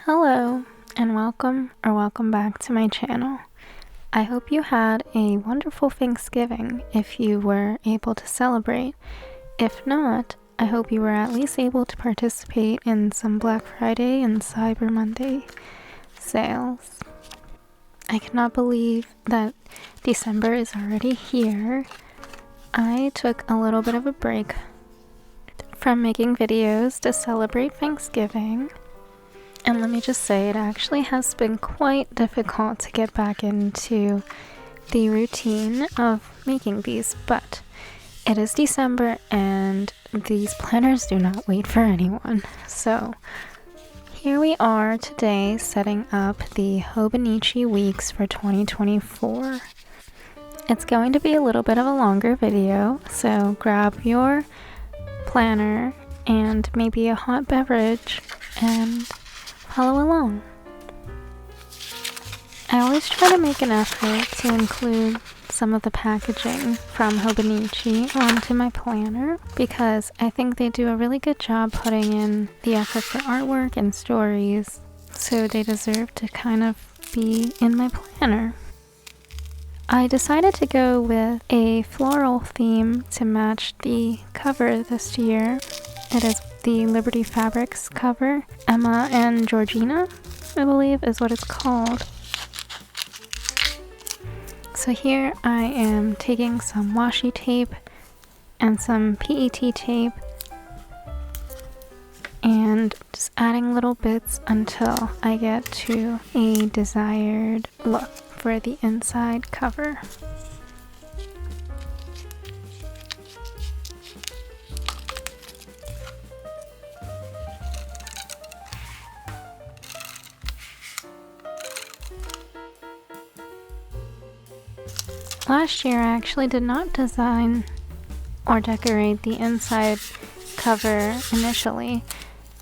Hello and welcome back to my channel. I hope you had a wonderful Thanksgiving if you were able to celebrate. If not, I hope you were at least able to participate in some Black Friday and Cyber Monday sales. I cannot believe that December is already here. I took a little bit of a break from making videos to celebrate Thanksgiving. And let me just say, it actually has been quite difficult to get back into the routine of making these, but it is December and these planners do not wait for anyone. So here we are today setting up the Hobonichi weeks for 2024. It's going to be a little bit of a longer video, so grab your planner and maybe a hot beverage and follow along. I always try to make an effort to include some of the packaging from Hobonichi onto my planner because I think they do a really good job putting in the effort for artwork and stories, so they deserve to kind of be in my planner. I decided to go with a floral theme to match the cover this year. It is the Liberty Fabrics cover. Emma and Georgina, I believe, is what it's called. So here I am taking some washi tape and some PET tape and just adding little bits until I get to a desired look for the inside cover. Last year I actually did not design or decorate the inside cover initially,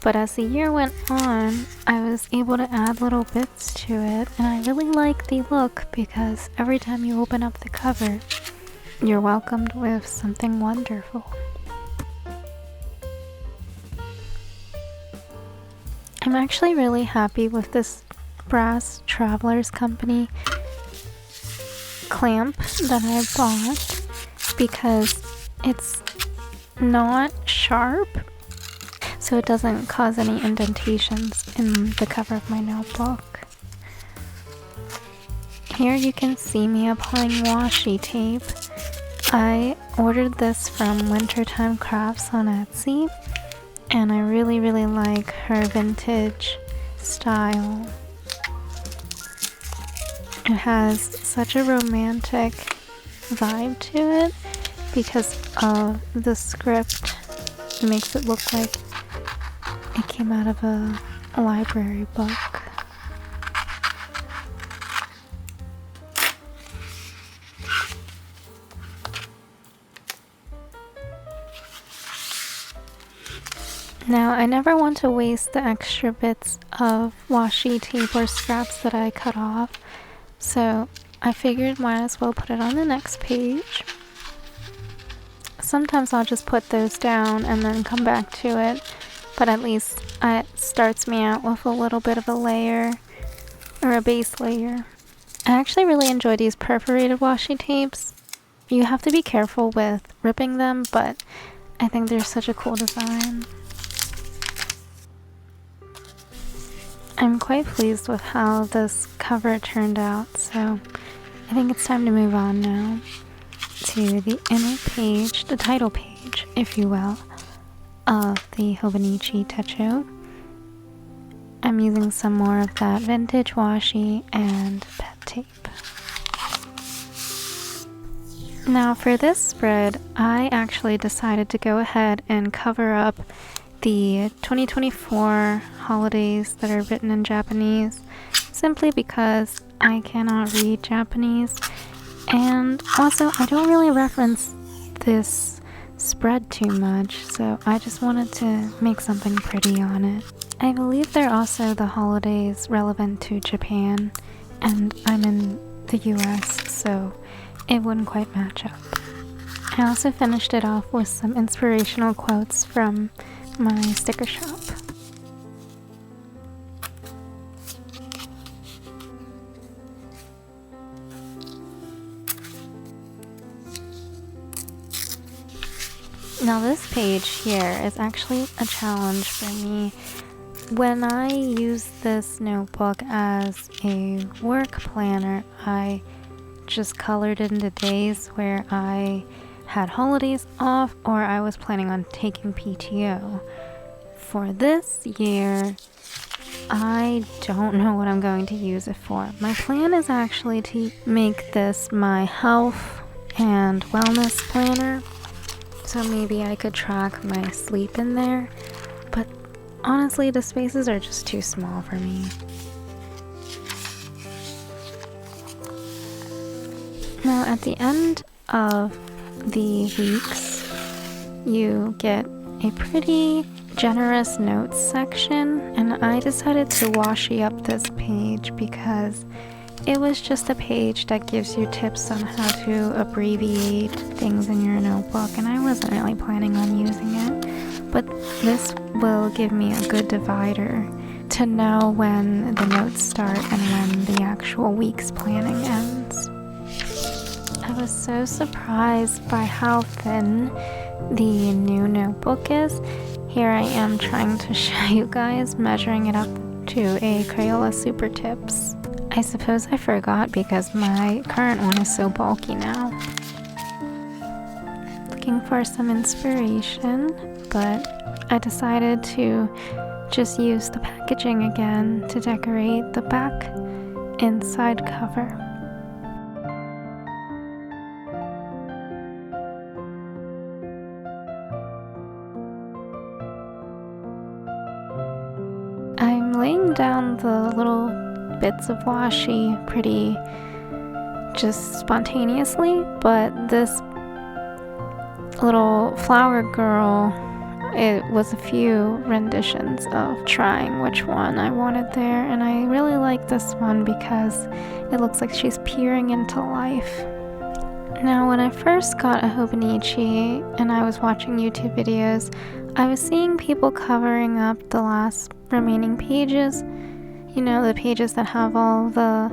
but as the year went on, I was able to add little bits to it, and I really like the look because every time you open up the cover, you're welcomed with something wonderful. I'm actually really happy with this Brass Travelers Company clamp that I bought because it's not sharp, so it doesn't cause any indentations in the cover of my notebook. Here you can see me applying washi tape. I ordered this from Wintertime Crafts on Etsy, and I really like her vintage style. It has such a romantic vibe to it because of the script. It makes it look like it came out of a library book. Now, I never want to waste the extra bits of washi tape or scraps that I cut off, so I figured might as well put it on the next page. Sometimes I'll just put those down and then come back to it, but at least it starts me out with a little bit of a layer, or a base layer. I actually really enjoy these perforated washi tapes. You have to be careful with ripping them, but I think they're such a cool design. I'm quite pleased with how this cover turned out, so I think it's time to move on now to the inner page, the title page, if you will, of the Hobonichi Techo. I'm using some more of that vintage washi and pet tape. Now for this spread, I actually decided to go ahead and cover up the 2024 holidays that are written in Japanese, simply because I cannot read Japanese, and also I don't really reference this spread too much, so I just wanted to make something pretty on it. I believe they're also the holidays relevant to Japan, and I'm in the US, so it wouldn't quite match up. I also finished it off with some inspirational quotes from my sticker shop. Now this page here is actually a challenge for me. When I use this notebook as a work planner, I just colored in the days where I had holidays off or I was planning on taking PTO. For this year, I don't know what I'm going to use it for. My plan is actually to make this my health and wellness planner. So maybe I could track my sleep in there. But honestly, the spaces are just too small for me. Now at the end of the weeks, you get a pretty generous notes section, and I decided to washi up this page because it was just a page that gives you tips on how to abbreviate things in your notebook, and I wasn't really planning on using it, but this will give me a good divider to know when the notes start and when the actual week's planning ends. I was so surprised by how thin the new notebook is. Here I am trying to show you guys, measuring it up to a Crayola Super Tips. I suppose I forgot because my current one is so bulky now. Looking for some inspiration, but I decided to just use the packaging again to decorate the back inside cover. I'm laying down the little bits of washi pretty just spontaneously, but this little flower girl, it was a few renditions of trying which one I wanted there, and I really like this one because it looks like she's peering into life. Now when I first got a Hobonichi and I was watching YouTube videos, I was seeing people covering up the last remaining pages, you know, the pages that have all the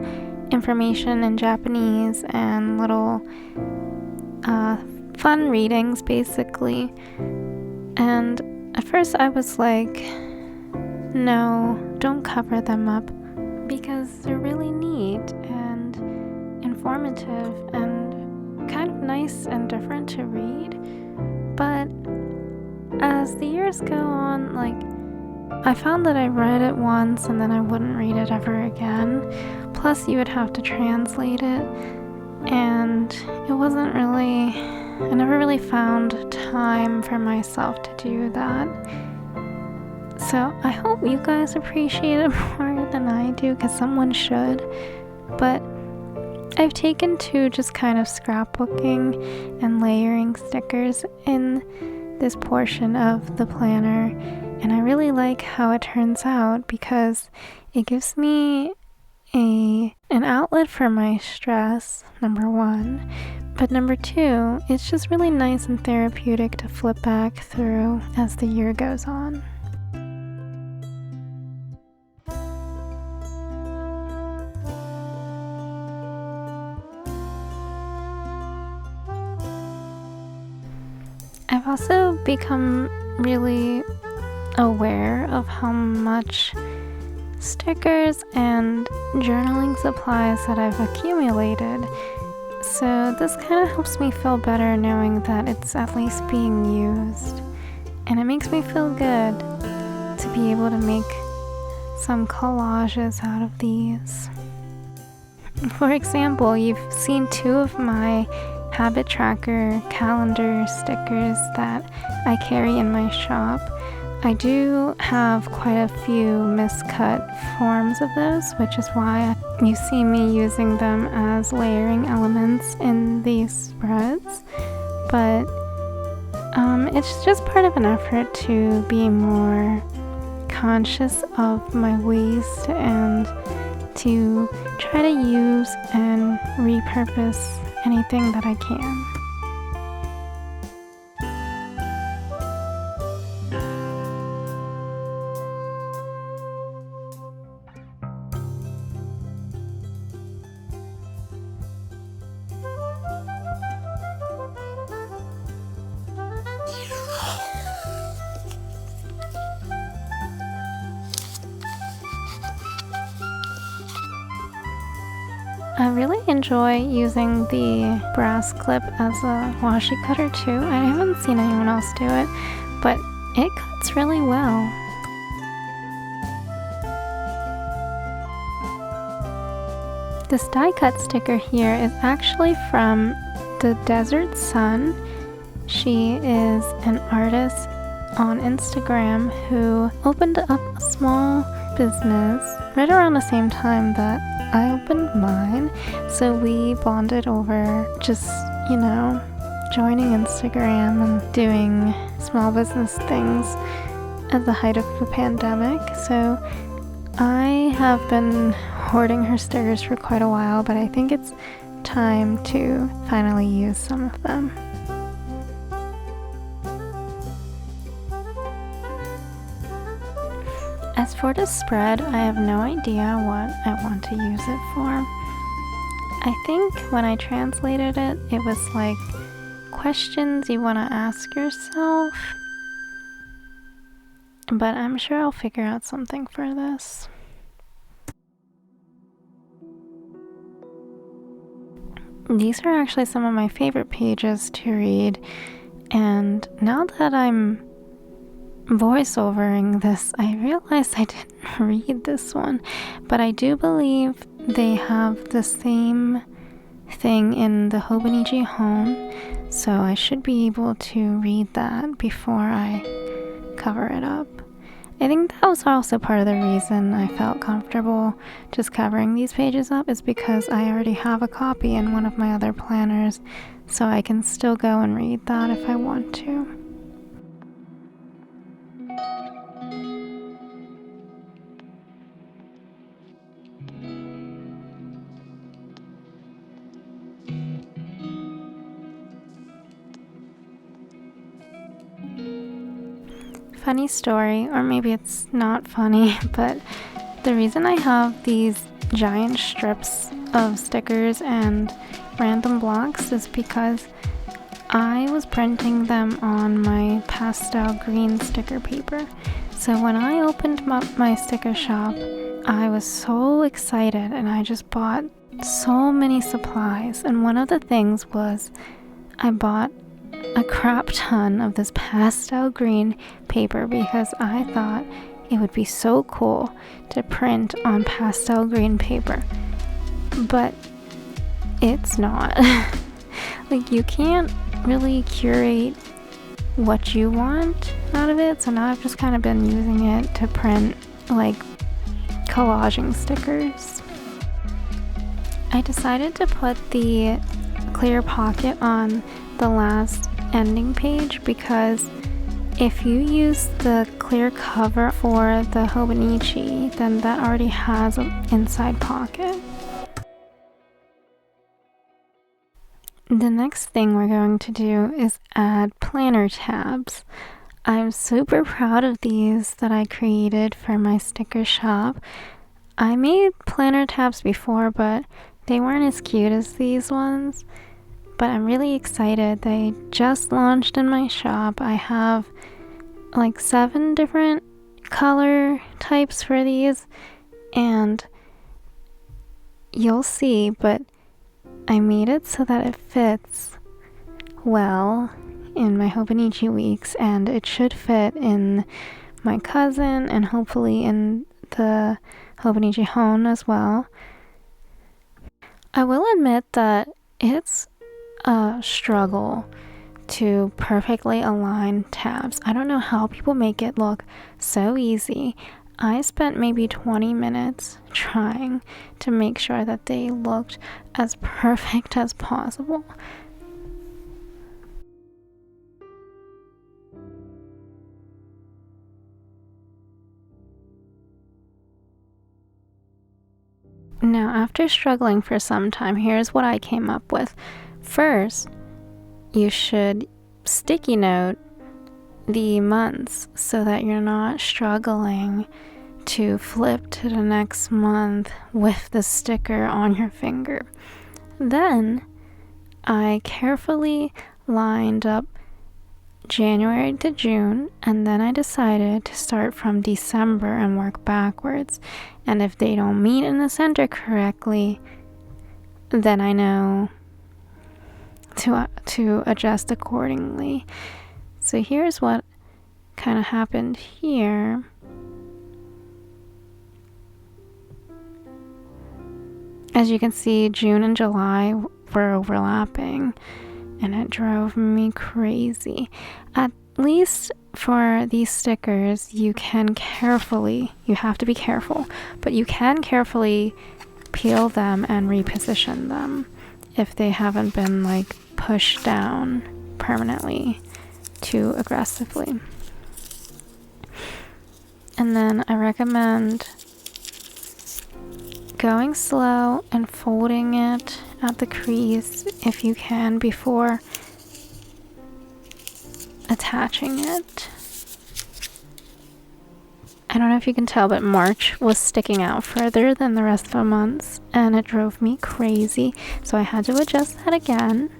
information in Japanese and little fun readings basically. And at first I was like, no, don't cover them up because they're really neat and informative and kind of nice and different to read. But as the years go on, like, I found that I read it once and then I wouldn't read it ever again. Plus you would have to translate it, and it wasn't really, I never really found time for myself to do that. So I hope you guys appreciate it more than I do, because someone should. But I've taken to just kind of scrapbooking and layering stickers in this portion of the planner, and I really like how it turns out because it gives me an outlet for my stress, number one, but number two, it's just really nice and therapeutic to flip back through as the year goes on. I've also become really aware of how much stickers and journaling supplies that I've accumulated. So this kind of helps me feel better knowing that it's at least being used. And it makes me feel good to be able to make some collages out of these. For example, you've seen 2 of my habit tracker calendar stickers that I carry in my shop. I do have quite a few miscut forms of those, which is why you see me using them as layering elements in these spreads. But it's just part of an effort to be more conscious of my waste and to try to use and repurpose anything that I can. I really enjoy using the brass clip as a washi cutter too. I haven't seen anyone else do it, but it cuts really well. This die cut sticker here is actually from the Desert Sun. She is an artist on Instagram who opened up a small business right around the same time that I opened mine. So we bonded over just, joining Instagram and doing small business things at the height of the pandemic. So I have been hoarding her stickers for quite a while, but I think it's time to finally use some of them. As for the spread, I have no idea what I want to use it for. I think when I translated it, it was like questions you want to ask yourself. But I'm sure I'll figure out something for this. These are actually some of my favorite pages to read, and now that I'm voiceovering this, I realized I didn't read this one, but I do believe they have the same thing in the Hobonichi home, so I should be able to read that before I cover it up. I think that was also part of the reason I felt comfortable just covering these pages up, is because I already have a copy in one of my other planners, so I can still go and read that if I want to. Funny story, or maybe it's not funny, but the reason I have these giant strips of stickers and random blocks is because I was printing them on my pastel green sticker paper. So when I opened up my sticker shop, I was so excited and I just bought so many supplies. And one of the things was I bought a crap ton of this pastel green paper because I thought it would be so cool to print on pastel green paper. But it's not. Like, you can't really curate what you want out of it, so now I've just kind of been using it to print like collaging stickers. I decided to put the clear pocket on the last ending page because if you use the clear cover for the Hobonichi, then that already has an inside pocket. The next thing we're going to do is add planner tabs. I'm super proud of these that I created for my sticker shop. I made planner tabs before, but they weren't as cute as these ones. But I'm really excited. They just launched in my shop. I have like 7 different color types for these, and you'll see, but I made it so that it fits well in my Hobonichi weeks, and it should fit in my cousin and hopefully in the Hobonichi home as well. I will admit that it's a struggle to perfectly align tabs. I don't know how people make it look so easy. I spent maybe 20 minutes trying to make sure that they looked as perfect as possible. Now, after struggling for some time, here's what I came up with. First, you should sticky note the months so that you're not struggling to flip to the next month with the sticker on your finger. Then I carefully lined up January to June, and then I decided to start from December and work backwards. And if they don't meet in the center correctly, then I know to adjust accordingly. So here's what kind of happened here. As you can see, June and July were overlapping, and it drove me crazy. At least for these stickers, you have to be careful, but you can carefully peel them and reposition them if they haven't been like pushed down permanently too aggressively. And then I recommend going slow and folding it at the crease if you can before attaching it. I don't know if you can tell, but March was sticking out further than the rest of the months, and it drove me crazy, so I had to adjust that again.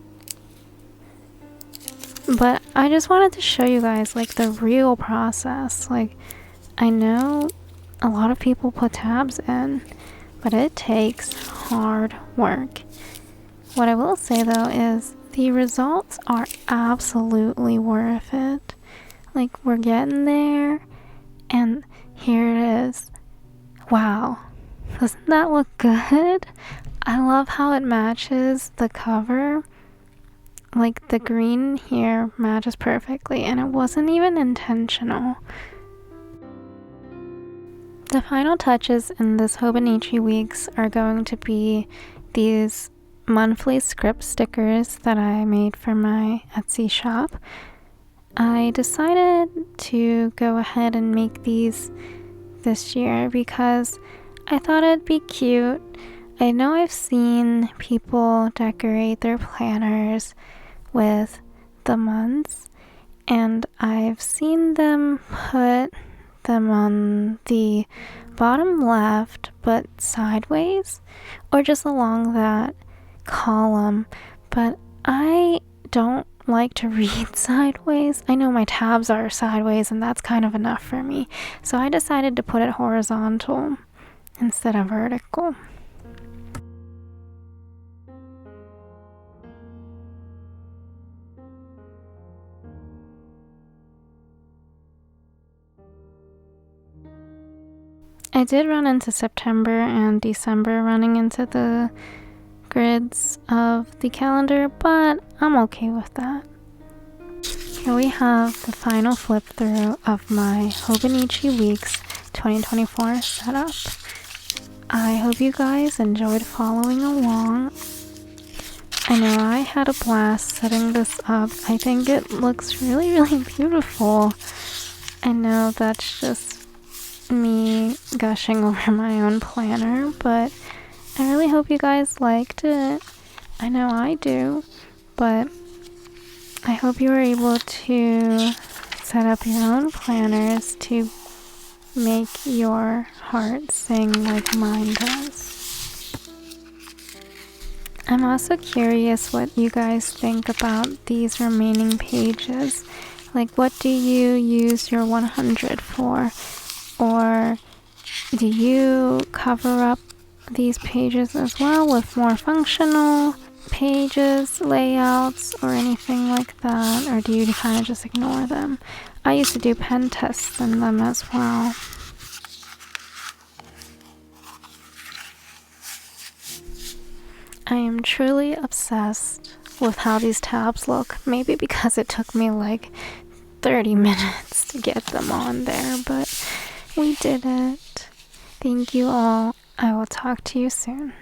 But I just wanted to show you guys like the real process. Like, I know a lot of people put tabs in, but it takes hard work. What I will say though is the results are absolutely worth it. Like, we're getting there, and here it is. Wow, doesn't that look good? I love how it matches the cover. Like, the green here matches perfectly, and it wasn't even intentional. The final touches in this Hobonichi weeks are going to be these monthly script stickers that I made for my Etsy shop. I decided to go ahead and make these this year because I thought it'd be cute. I know I've seen people decorate their planners with the months, and I've seen them put them on the bottom left but sideways, or just along that column, but I don't like to read sideways. I know my tabs are sideways, and that's kind of enough for me, so I decided to put it horizontal instead of vertical. I did run into September and December running into the grids of the calendar, but I'm okay with that. Here we have the final flip through of my Hobonichi Weeks 2024 setup. I hope you guys enjoyed following along. I know I had a blast setting this up. I think it looks really, really beautiful. I know that's just me gushing over my own planner, but I really hope you guys liked it. I know I do, but I hope you were able to set up your own planners to make your heart sing like mine does. I'm also curious what you guys think about these remaining pages. Like, what do you use your 100 for? Or do you cover up these pages as well with more functional pages, layouts, or anything like that? Or do you kind of just ignore them? I used to do pen tests in them as well. I am truly obsessed with how these tabs look. Maybe because it took me like 30 minutes to get them on there, but we did it. Thank you all. I will talk to you soon.